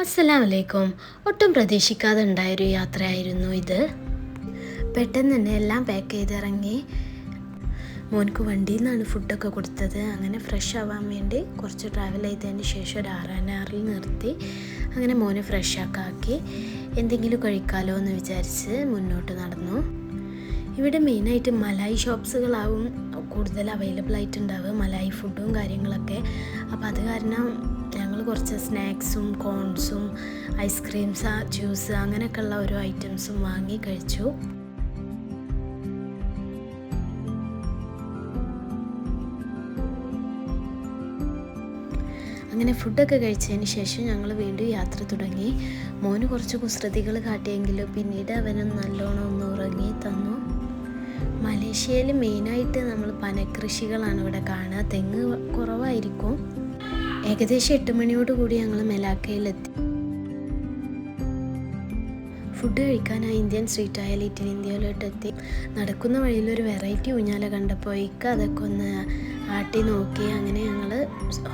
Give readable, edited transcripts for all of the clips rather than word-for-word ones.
അസ്സലാമു അലൈക്കും. ഒട്ടും പ്രതീക്ഷിക്കാതെ ഉണ്ടായൊരു യാത്രയായിരുന്നു ഇത്. പെട്ടെന്ന് തന്നെ എല്ലാം പാക്ക് ചെയ്തിറങ്ങി. മോനക്ക് വണ്ടിയിൽ നിന്നാണ് ഫുഡൊക്കെ കൊടുത്തത്. അങ്ങനെ ഫ്രഷ് ആവാൻ വേണ്ടി കുറച്ച് ട്രാവൽ ചെയ്തതിന് ശേഷം ഒരു ആറാനാറിൽ നിർത്തി. അങ്ങനെ മോനെ ഫ്രഷൊക്കെ ആക്കി എന്തെങ്കിലും കഴിക്കാമല്ലോ എന്ന് വിചാരിച്ച് മുന്നോട്ട് നടന്നു. ഇവിടെ മെയിനായിട്ട് മലായി ഷോപ്സുകളാവും കൂടുതൽ അവൈലബിൾ ആയിട്ടുണ്ടാവുക, മലായി ഫുഡും കാര്യങ്ങളൊക്കെ. അപ്പോൾ അത് കാരണം ഞങ്ങൾ കുറച്ച് സ്നാക്സും കോൺസും ഐസ്ക്രീംസ് ജ്യൂസ് അങ്ങനെയൊക്കെയുള്ള ഓരോ ഐറ്റംസും വാങ്ങി കഴിച്ചു. അങ്ങനെ ഫുഡൊക്കെ കഴിച്ചതിന് ശേഷം ഞങ്ങൾ വീണ്ടും യാത്ര തുടങ്ങി. മോന് കുറച്ച് കുസൃതികൾ കാട്ടിയെങ്കിലും പിന്നീട് അവനും നല്ലോണം ഒന്ന് ഉറങ്ങി തന്നു. മലേഷ്യയിൽ മെയിനായിട്ട് നമ്മൾ പനക്കൃഷികളാണ് ഇവിടെ കാണുക. തെങ്ങ് കുറവായിരിക്കും. ഏകദേശം 8 മണിയോടുകൂടി ഞങ്ങൾ മെലാക്കയിലെത്തി. ഫുഡ് കഴിക്കാനായി ഇന്ത്യൻ സ്ട്രീറ്റായ ലിറ്റിൽ ഇന്ത്യയിലോട്ടെത്തി. നടക്കുന്ന വഴിയിലൊരു വെറൈറ്റി ഊഞ്ഞാല കണ്ടപ്പോൾ അതൊക്കെ ഒന്ന് ആട്ടി നോക്കി. അങ്ങനെ ഞങ്ങൾ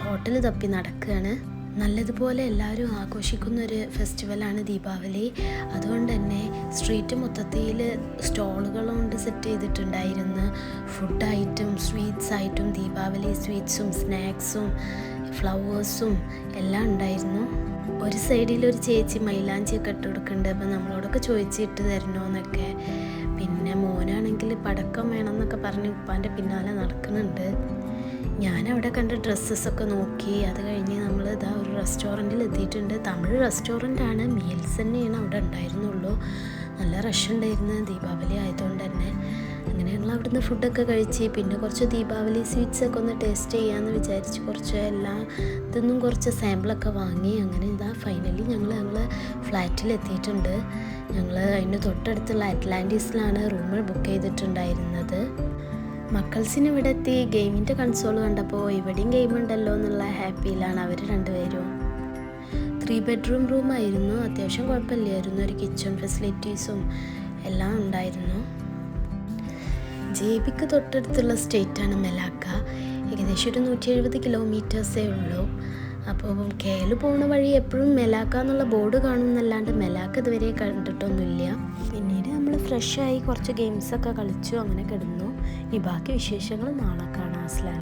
ഹോട്ടൽ തപ്പി നടക്കുകയാണ്. നല്ലതുപോലെ എല്ലാവരും ആഘോഷിക്കുന്നൊരു ഫെസ്റ്റിവലാണ് ദീപാവലി. അതുകൊണ്ട് തന്നെ സ്ട്രീറ്റ് മൊത്തത്തിൽ സ്റ്റോളുകൾ കൊണ്ട് സെറ്റ് ചെയ്തിട്ടുണ്ടായിരുന്നു. ഫുഡ് ആയിട്ടും സ്വീറ്റ്സ് ആയിട്ടും ദീപാവലി സ്വീറ്റ്സും സ്നാക്സും ഫ്ലവേഴ്സും എല്ലാം ഉണ്ടായിരുന്നു. ഒരു സൈഡിൽ ഒരു ചേച്ചി മൈലാഞ്ചിയൊക്കെ ഇട്ട് കൊടുക്കുന്നുണ്ട്. അപ്പം നമ്മളോടൊക്കെ ചോദിച്ചിട്ട് തരണോ എന്നൊക്കെ. പിന്നെ മോനാണെങ്കിൽ പടക്കം വേണമെന്നൊക്കെ പറഞ്ഞ് ഉപ്പാൻ്റെ പിന്നാലെ നടക്കുന്നുണ്ട്. ഞാനവിടെ കണ്ട ഡ്രസ്സസൊക്കെ നോക്കി. അത് കഴിഞ്ഞ് നമ്മൾ ഇതാ ഒരു റെസ്റ്റോറൻറ്റിൽ എത്തിയിട്ടുണ്ട്. തമിഴ് റെസ്റ്റോറൻ്റാണ്. മീൽസ് തന്നെയാണ് അവിടെ ഉണ്ടായിരുന്നുള്ളൂ. നല്ല റഷ് ഉണ്ടായിരുന്നു ദീപാവലി ആയതുകൊണ്ട് തന്നെ. അങ്ങനെ ഞങ്ങൾ അവിടുന്ന് ഫുഡൊക്കെ കഴിച്ച് പിന്നെ കുറച്ച് ദീപാവലി സ്വീറ്റ്സൊക്കെ ഒന്ന് ടേസ്റ്റ് ചെയ്യാമെന്ന് വിചാരിച്ച് കുറച്ച് ഇതൊന്നും കുറച്ച് സാമ്പിളൊക്കെ വാങ്ങി. അങ്ങനെ ഇതാ ഫൈനലി ഞങ്ങൾ ഫ്ലാറ്റിലെത്തിയിട്ടുണ്ട്. ഞങ്ങൾ അതിന് തൊട്ടടുത്തുള്ള അറ്റ്ലാന്റിസിലാണ് റൂം ബുക്ക് ചെയ്തിട്ടുണ്ടായിരുന്നത്. മക്കൾസിന് ഇവിടെ എത്തി ഗെയിമിൻ്റെ കൺസോൾ കണ്ടപ്പോൾ ഇവിടെയും ഗെയിം ഉണ്ടല്ലോ എന്നുള്ള ഹാപ്പിയിലാണ് അവർ രണ്ടുപേരും. 3 ബെഡ്റൂം റൂമായിരുന്നു. അത്യാവശ്യം കുഴപ്പമില്ലായിരുന്നു. ഒരു കിച്ചൺ ഫെസിലിറ്റീസും എല്ലാം ഉണ്ടായിരുന്നു. ജെബിക്ക് തൊട്ടടുത്തുള്ള സ്റ്റേറ്റാണ് മെലാക്ക. ഏകദേശം ഒരു 170 കിലോമീറ്റേഴ്സേ ഉള്ളൂ. അപ്പോൾ KL പോകുന്ന വഴി എപ്പോഴും മെലാക്ക എന്നുള്ള ബോർഡ് കാണുമെന്നല്ലാണ്ട് മെലാക്ക ഇതുവരെ കണ്ടിട്ടൊന്നുമില്ല. പിന്നീട് നമ്മൾ ഫ്രഷായി കുറച്ച് ഗെയിംസൊക്കെ കളിച്ചു. അങ്ങനെ കിടന്നു. ഇനി ബാക്കി വിശേഷങ്ങൾ നാളെ കാണാം. അസ്സലാം.